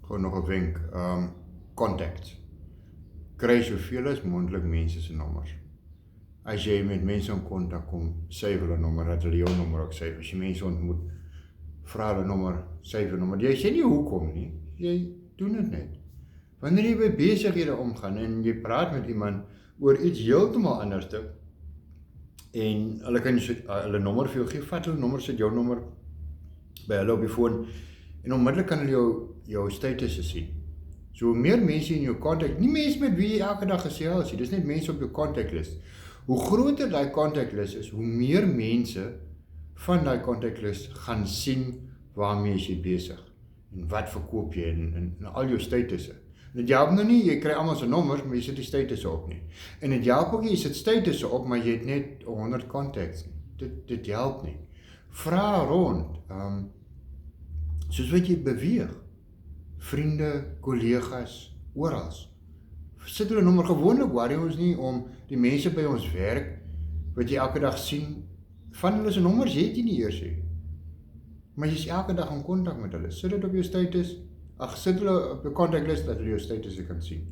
Gewoon nog 'n wenk, contacts. Kry soveel as moontlik mense se nommers. As jy met mense in kontak kom, save hulle nommer, dat hulle jou nommer ook save. As jy mense ontmoet, vra hulle nommer, save hulle nommer. Jy sê nie hoekom nie, jy doen dit net. Wanneer jy by besighede omgaan en jy praat met iemand oor iets heeltemal anders en hulle kan hulle nommer vir jou gee, vat hulle nommer, sit jou nommer by hulle op die foon en onmiddellik kan hulle jou statusse sien. So hoe meer mense in jou contact, nie mense met wie jy elke dag gesels nie, dis net mense op jou contact list. Hoe groter daai contact list is, hoe meer mense van daai contact list gaan sien waarmee jy besig en wat verkoop jy en al jou statusse. Dit help nou nie, jy kry almal se nommers, maar jy sit die statusse op nie. En dit help ook nie, jy sit statusse op, maar jy het net 100 contacts nie. Dit help nie. Vra rond, soos wat jy beweeg, vriende, kollegas, oral. Sit hulle nommer, gewoonlik worry ons nie om die mense by ons werk, wat jy elke dag sien, van hulle se nommers het jy nie eers nie. Maar jy is elke dag in kontak met hulle, sit dit op jou status, sit hulle op jou contact list, dat hulle jou status kan sien.